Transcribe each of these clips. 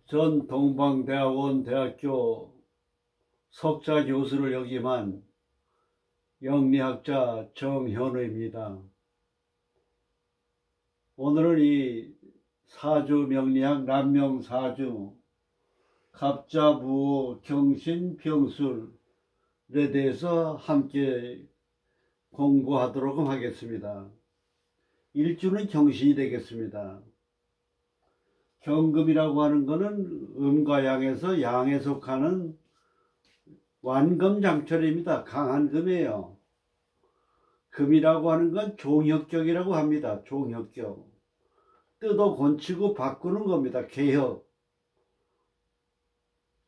전 동방대학원 대학교 석좌 교수를 역임한 영리학자 정현우입니다. 오늘은 이 사주 명리학 남명사주 갑자부호 경신병술에 대해서 함께 공부하도록 하겠습니다. 일주는 경신이 되겠습니다. 경금이라고 하는 것은 음과 양에서 양에 속하는 완금장철입니다. 강한 금이에요. 금이라고 하는 건 종혁격이라고 합니다. 종혁격. 뜯어 고치고 바꾸는 겁니다. 개혁.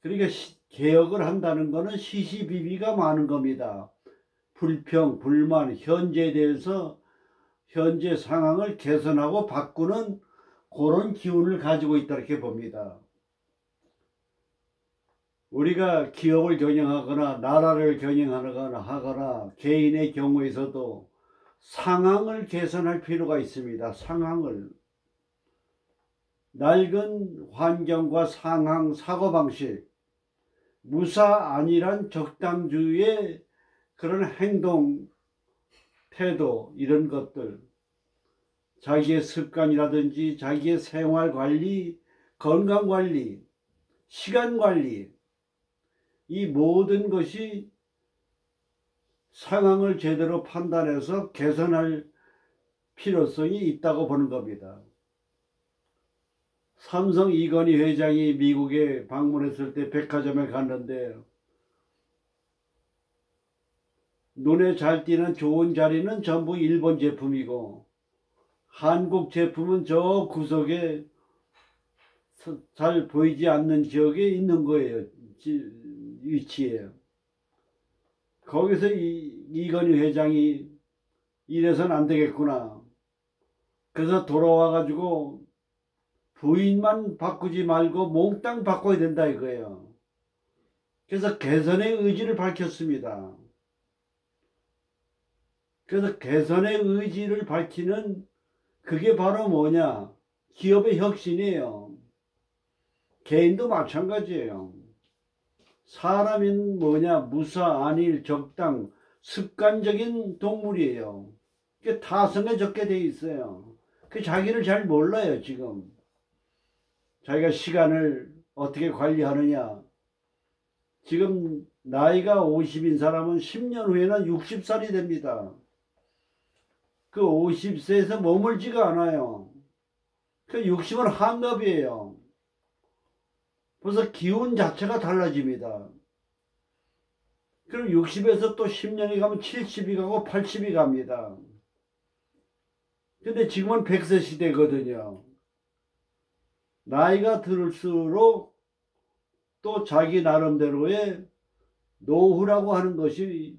그러니까 개혁을 한다는 것은 시시비비가 많은 겁니다. 불평, 불만, 현재에 대해서 현재 상황을 개선하고 바꾸는 그런 기운을 가지고 있다 이렇게 봅니다. 우리가 기업을 경영하거나 나라를 경영하거나 개인의 경우에서도 상황을 개선할 필요가 있습니다. 상황을. 낡은 환경과 상황, 사고방식, 무사안일한 적당주의의 그런 행동, 태도 이런 것들, 자기의 습관이라든지 자기의 생활관리, 건강관리, 시간관리 이 모든 것이 상황을 제대로 판단해서 개선할 필요성이 있다고 보는 겁니다. 삼성 이건희 회장이 미국에 방문했을 때 백화점에 갔는데 눈에 잘 띄는 좋은 자리는 전부 일본 제품이고 한국 제품은 저 구석에 잘 보이지 않는 지역에 있는 거예요. 위치에. 거기서 이건희 회장이 이래서는 안 되겠구나. 그래서 돌아와 가지고 부인만 바꾸지 말고 몽땅 바꿔야 된다 이거예요. 그래서 개선의 의지를 밝혔습니다. 그래서 개선의 의지를 밝히는 그게 바로 뭐냐? 기업의 혁신이에요. 개인도 마찬가지예요. 사람은 뭐냐? 무사, 안일, 적당, 습관적인 동물이에요. 그게 타성에 적게 돼 있어요. 그 자기를 잘 몰라요, 지금. 자기가 시간을 어떻게 관리하느냐. 지금 나이가 50인 사람은 10년 후에는 60살이 됩니다. 그 50세에서 머물지가 않아요. 그 60은 한갑이에요. 벌써 기운 자체가 달라집니다. 그럼 60에서 또 10년이 가면 70이 가고 80이 갑니다. 근데 지금은 100세 시대거든요. 나이가 들수록 또 자기 나름대로의 노후라고 하는 것이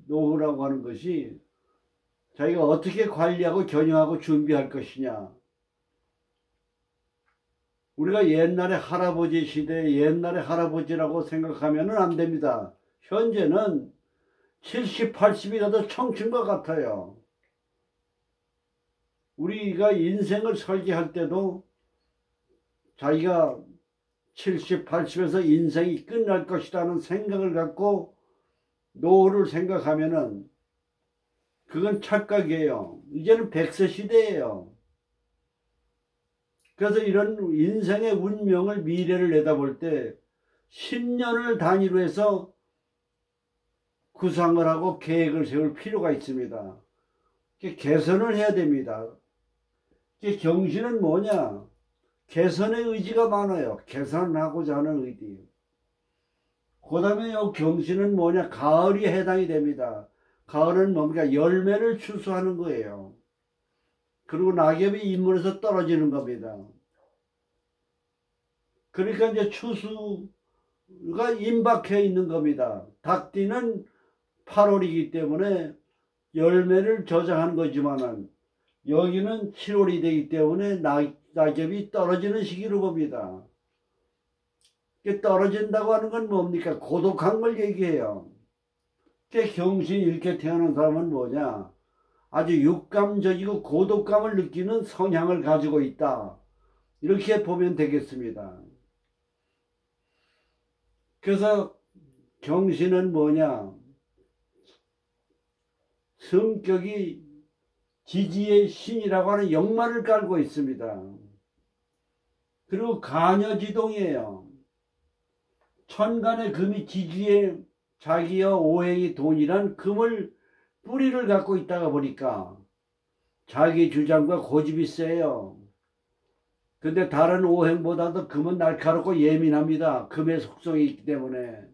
자기가 어떻게 관리하고 경영하고 준비할 것이냐. 우리가 옛날에 할아버지 시대에 옛날에 할아버지라고 생각하면 안 됩니다. 현재는 70, 80이라도 청춘과 같아요. 우리가 인생을 설계할 때도 자기가 70, 80에서 인생이 끝날 것이라는 생각을 갖고 노후를 생각하면은 그건 착각이에요. 이제는 100세 시대예요. 그래서 이런 인생의 운명을 미래를 내다볼 때 10년을 단위로 해서 구상을 하고 계획을 세울 필요가 있습니다. 개선을 해야 됩니다. 경신은 뭐냐? 개선의 의지가 많아요. 개선하고자 하는 의지. 그 다음에 경신은 뭐냐? 가을이 해당이 됩니다. 가을은 뭡니까? 열매를 추수하는 거예요. 그리고 낙엽이 인물에서 떨어지는 겁니다. 그러니까 이제 추수가 임박해 있는 겁니다. 닭띠는 8월이기 때문에 열매를 저장하는 거지만은 여기는 7월이 되기 때문에 낙엽이 떨어지는 시기로 봅니다. 떨어진다고 하는 건 뭡니까? 고독한 걸 얘기해요. 경신 이렇게 태어난 사람은 뭐냐? 아주 육감적이고 고독감을 느끼는 성향을 가지고 있다. 이렇게 보면 되겠습니다. 그래서 경신은 뭐냐? 성격이 지지의 신이라고 하는 역마를 깔고 있습니다. 그리고 가녀지동이에요. 천간의 금이 지지의 자기여 오행이 돈이란 금을 뿌리를 갖고 있다가 보니까 자기 주장과 고집이 세요. 근데 다른 오행보다도 금은 날카롭고 예민합니다. 금의 속성이 있기 때문에.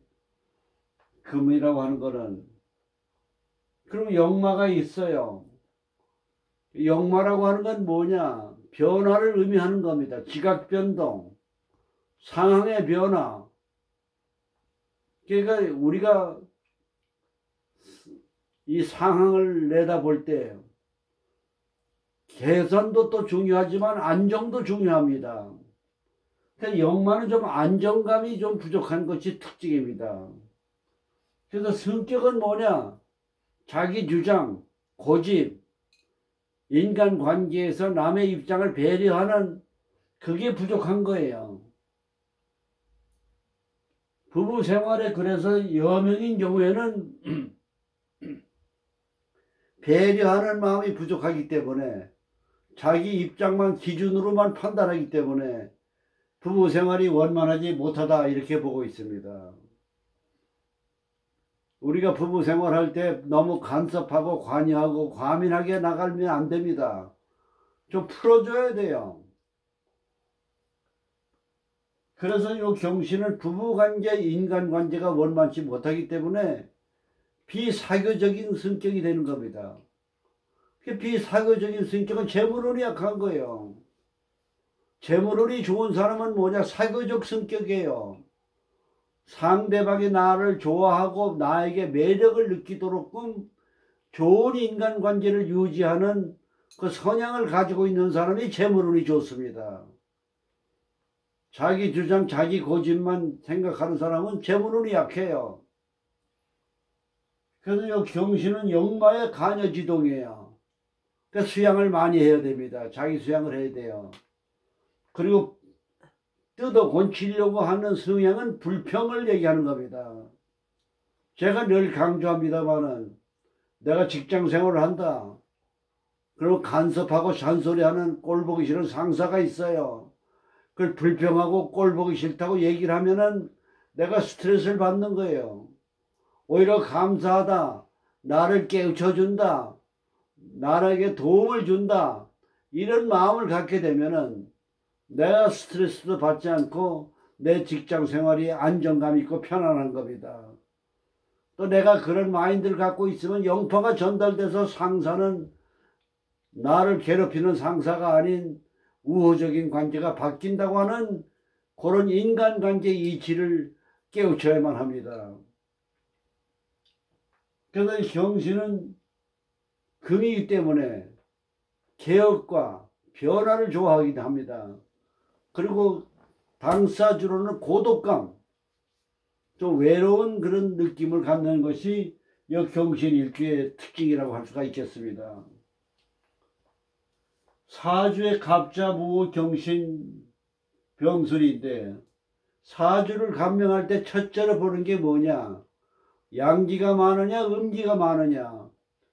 금이라고 하는 거는. 그리고 역마가 있어요. 역마라고 하는 건 뭐냐? 변화를 의미하는 겁니다. 지각변동, 상황의 변화. 그러니까 우리가 이 상황을 내다볼 때 개선도 또 중요하지만 안정도 중요합니다. 그러니까 역마는 좀 안정감이 좀 부족한 것이 특징입니다. 그래서 성격은 뭐냐? 자기 주장, 고집, 인간관계에서 남의 입장을 배려하는 그게 부족한 거예요. 부부 생활에 그래서 여명인 경우에는 배려하는 마음이 부족하기 때문에 자기 입장만 기준으로만 판단하기 때문에 부부 생활이 원만하지 못하다 이렇게 보고 있습니다. 우리가 부부 생활할 때 너무 간섭하고 관여하고 과민하게 나가면 안 됩니다. 좀 풀어줘야 돼요. 그래서 이 경신은 부부관계, 인간관계가 원만치 못하기 때문에 비사교적인 성격이 되는 겁니다. 비사교적인 성격은 재물운이 약한 거예요. 재물운이 좋은 사람은 뭐냐? 사교적 성격이에요. 상대방이 나를 좋아하고 나에게 매력을 느끼도록끔 좋은 인간관계를 유지하는 그 성향을 가지고 있는 사람이 재물운이 좋습니다. 자기 주장, 자기 고집만 생각하는 사람은 재물운이 약해요. 그래서 이 경신은 역마의 가녀지동이에요. 그러니까 수양을 많이 해야 됩니다. 자기 수양을 해야 돼요. 그리고 뜯어 고치려고 하는 성향은 불평을 얘기하는 겁니다. 제가 늘 강조합니다마는 내가 직장 생활을 한다. 그리고 간섭하고 잔소리하는 꼴 보기 싫은 상사가 있어요. 그걸 불평하고 꼴 보기 싫다고 얘기를 하면은 내가 스트레스를 받는 거예요. 오히려 감사하다. 나를 깨우쳐준다. 나에게 도움을 준다. 이런 마음을 갖게 되면은 내가 스트레스도 받지 않고 내 직장 생활이 안정감 있고 편안한 겁니다. 또 내가 그런 마인드를 갖고 있으면 영파가 전달돼서 상사는 나를 괴롭히는 상사가 아닌 우호적인 관계가 바뀐다고 하는 그런 인간관계 이치를 깨우쳐야만 합니다. 그래서 이 경신은 금이기 때문에 개혁과 변화를 좋아하기도 합니다. 그리고 당사주로는 고독감, 좀 외로운 그런 느낌을 갖는 것이 이 경신일주의 특징이라고 할 수가 있겠습니다. 사주의 갑자, 무호, 경신, 병술인데 사주를 감명할 때 첫째로 보는 게 뭐냐? 양기가 많으냐 음기가 많으냐?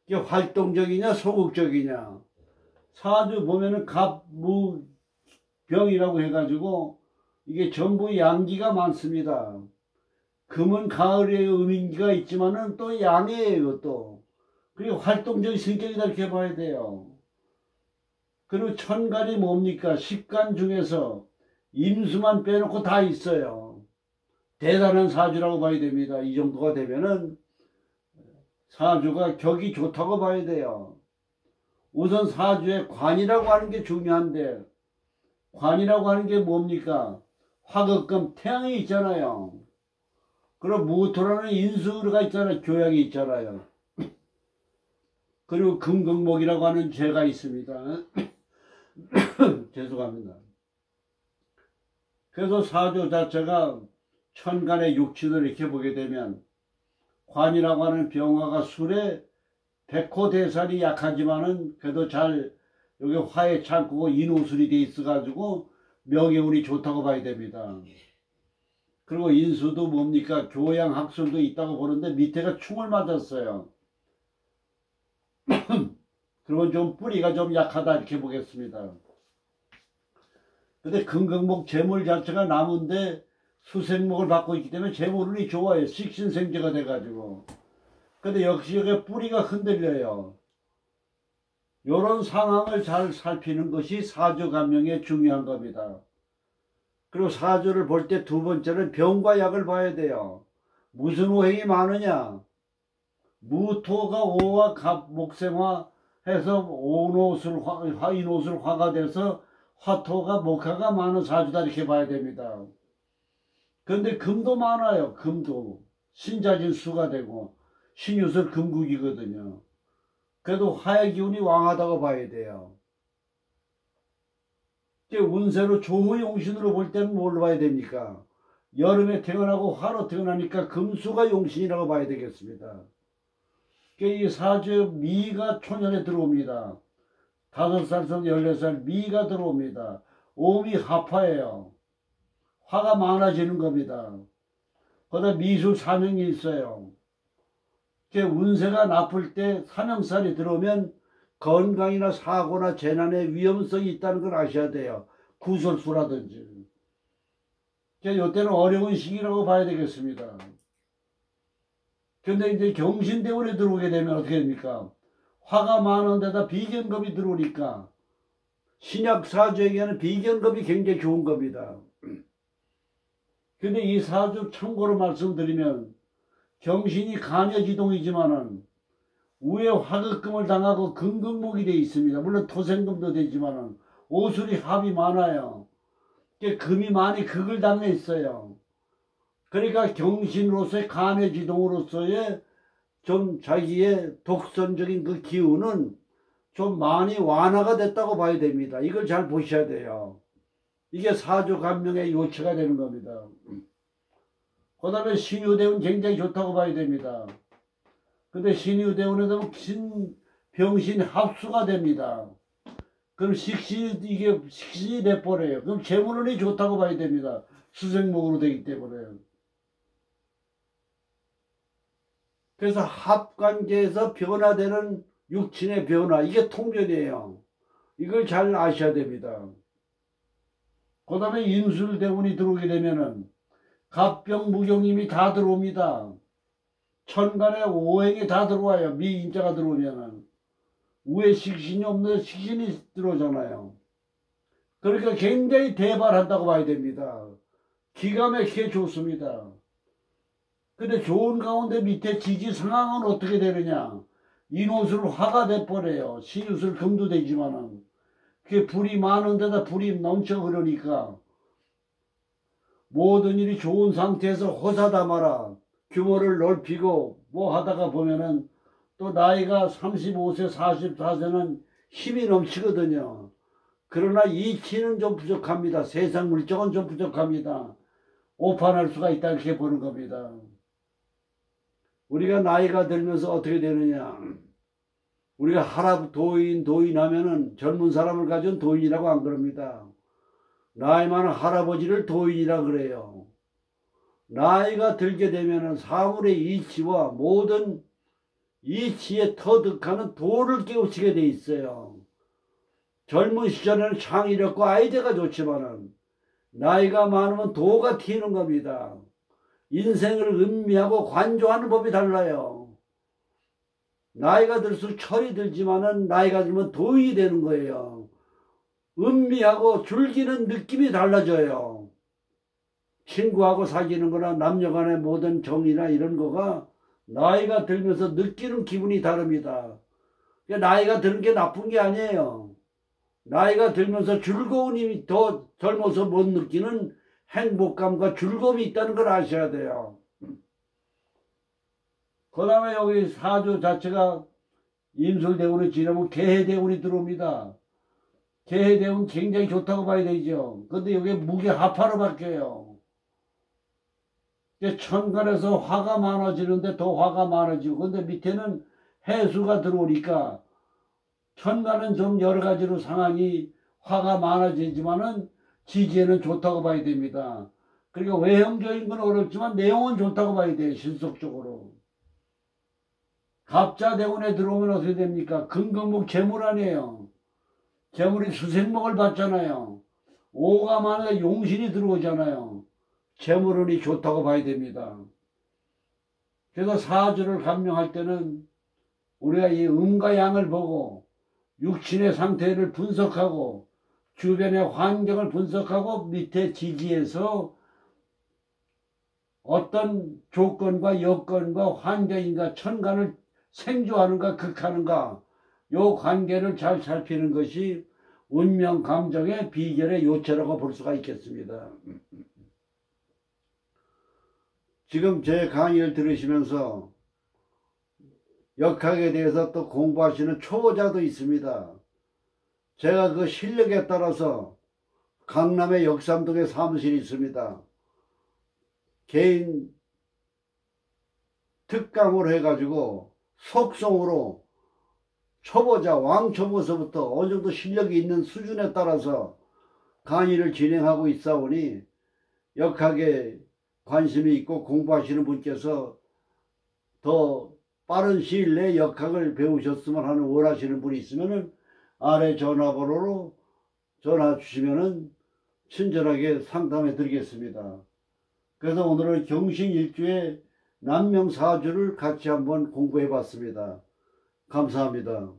이게 활동적이냐 소극적이냐? 사주 보면은 갑, 무, 병이라고 해가지고 이게 전부 양기가 많습니다. 금은 가을에 음인기가 있지만은 또 양이에요 또. 그리고 활동적인 성격이다 이렇게 봐야 돼요. 그리고 천간이 뭡니까? 십간 중에서 임수만 빼놓고 다 있어요. 대단한 사주라고 봐야 됩니다. 이 정도가 되면은 사주가 격이 좋다고 봐야 돼요. 우선 사주에 관이라고 하는 게 중요한데 관이라고 하는 게 뭡니까? 화극금 태양이 있잖아요. 그리고 무토라는 인수가 있잖아요. 교양이 있잖아요. 그리고 금극목이라고 하는 죄가 있습니다. 죄송합니다. 그래서 사주 자체가 천간의 육친을 이렇게 보게 되면 관이라고 하는 병화가 술에 백호대살이 약하지만은 그래도 잘 여기 화에 창고고 인호술이 돼 있어가지고 명예운이 좋다고 봐야 됩니다. 그리고 인수도 뭡니까? 교양학술도 있다고 보는데 밑에가 충을 맞았어요. 그리고 좀 뿌리가 좀 약하다 이렇게 보겠습니다. 근데 금강목 재물 자체가 나무인데 수생목을 받고 있기 때문에 재물운이 좋아요. 식신생재가 돼가지고. 근데 역시 여기 뿌리가 흔들려요. 요런 상황을 잘 살피는 것이 사주감명의 중요한 겁니다. 그리고 사주를 볼 때 두 번째는 병과 약을 봐야 돼요. 무슨 오행이 많으냐? 무토가 오와 갑 목생화 해서 오노술 화인오술 화가 돼서 화토가 목화가 많은 사주다 이렇게 봐야 됩니다. 그런데 금도 많아요. 금도 신자진 수가 되고 신유술 금국이거든요. 그래도 화의 기운이 왕하다고 봐야 돼요. 운세로 조의 용신으로 볼 때는 뭘로 봐야 됩니까? 여름에 태어나고 화로 태어나니까 금수가 용신이라고 봐야 되겠습니다. 이 사주 미가 초년에 들어옵니다. 5살에서 14살 미가 들어옵니다. 오미 합화예요. 화가 많아지는 겁니다. 거기다 미술 사명이 있어요. 운세가 나쁠 때 사명살이 들어오면 건강이나 사고나 재난의 위험성이 있다는 걸 아셔야 돼요. 구설수라든지. 이때는 어려운 시기라고 봐야 되겠습니다. 근데 이제 경신대운에 들어오게 되면 어떻게 됩니까? 화가 많은 데다 비견겁이 들어오니까 신약사주에게는 비견겁이 굉장히 좋은 겁니다. 근데 이 사주 참고로 말씀드리면 경신이 간여지동이지만은 우에 화극금을 당하고 금극목이 되어 있습니다. 물론 토생금도 되지만은 오술이 합이 많아요. 금이 많이 극을 당해 있어요. 그러니까 경신으로서의 간여지동으로서의 좀 자기의 독선적인 그 기운은 좀 많이 완화가 됐다고 봐야 됩니다. 이걸 잘 보셔야 돼요. 이게 사주감명의 요체가 되는 겁니다. 그 다음에 신유대운 굉장히 좋다고 봐야 됩니다. 근데 신유대운에도 병신 합수가 됩니다. 그럼 이게 식신이 돼버려요. 그럼 재물운이 좋다고 봐야 됩니다. 수생목으로 되기 때문에. 그래서 합관계에서 변화되는 육친의 변화, 이게 통변이에요. 이걸 잘 아셔야 됩니다. 그 다음에 인술대운이 들어오게 되면은 갑병 무경임이 다 들어옵니다. 천간에 오행이 다 들어와요. 미인자가 들어오면은. 우에 식신이 없는 식신이 들어오잖아요. 그러니까 굉장히 대발한다고 봐야 됩니다. 기가 막히게 좋습니다. 근데 좋은 가운데 밑에 지지 상황은 어떻게 되느냐? 인옷을 화가 돼버려요. 신유술 금도 되지만은. 그게 불이 많은 데다 불이 넘쳐 흐르니까 모든 일이 좋은 상태에서 호사다마라 규모를 넓히고 뭐 하다가 보면은 또 나이가 35세 44세는 힘이 넘치거든요. 그러나 이치는 좀 부족합니다. 세상 물정은 좀 부족합니다. 오판할 수가 있다 이렇게 보는 겁니다. 우리가 나이가 들면서 어떻게 되느냐? 우리가 도인 하면은 젊은 사람을 가진 도인이라고 안 그럽니다. 나이 많은 할아버지를 도인이라 그래요. 나이가 들게 되면은 사물의 이치와 모든 이치에 터득하는 도를 깨우치게 돼 있어요. 젊은 시절에는 창의력과 아이디어가 좋지만은 나이가 많으면 도가 튀는 겁니다. 인생을 음미하고 관조하는 법이 달라요. 나이가 들수록 철이 들지만은 나이가 들면 도인이 되는 거예요. 음미하고 즐기는 느낌이 달라져요. 친구하고 사귀는 거나 남녀간의 모든 정이나 이런 거가 나이가 들면서 느끼는 기분이 다릅니다. 나이가 드는 게 나쁜 게 아니에요. 나이가 들면서 즐거움이 더 젊어서 못 느끼는 행복감과 즐거움이 있다는 걸 아셔야 돼요. 그 다음에 여기 사주 자체가 임술대운이 지나면 개해대운이 들어옵니다. 개해대운 굉장히 좋다고 봐야 되죠. 근데 여기 무게합화로 바뀌어요. 천간에서 화가 많아지는데 더 화가 많아지고, 근데 밑에는 해수가 들어오니까 천간은 좀 여러 가지로 상황이 화가 많아지지만은 지지에는 좋다고 봐야 됩니다. 그러니까 외형적인 건 어렵지만 내용은 좋다고 봐야 돼요. 실속적으로. 갑자대운에 들어오면 어떻게 됩니까? 금금목 재물 아니에요. 재물이 수생목을 받잖아요. 오가만에 용신이 들어오잖아요. 재물운이 좋다고 봐야 됩니다. 그래서 사주를 감명할 때는 우리가 이 음과 양을 보고 육신의 상태를 분석하고 주변의 환경을 분석하고 밑에 지지해서 어떤 조건과 여건과 환경인가 천간을 생조하는가 극하는가 요 관계를 잘 살피는 것이 운명 감정의 비결의 요체라고 볼 수가 있겠습니다. 지금 제 강의를 들으시면서 역학에 대해서 또 공부하시는 초보자도 있습니다. 제가 그 실력에 따라서 강남의 역삼동에 사무실이 있습니다. 개인 특강으로 해가지고 속성으로 초보자 왕초보서부터 어느 정도 실력이 있는 수준에 따라서 강의를 진행하고 있사오니 역학에 관심이 있고 공부하시는 분께서 더 빠른 시일 내에 역학을 배우셨으면 하는 원하시는 분이 있으면 아래 전화번호로 전화 주시면 친절하게 상담해 드리겠습니다. 그래서 오늘은 경신일주의 남명사주를 같이 한번 공부해 봤습니다. 감사합니다.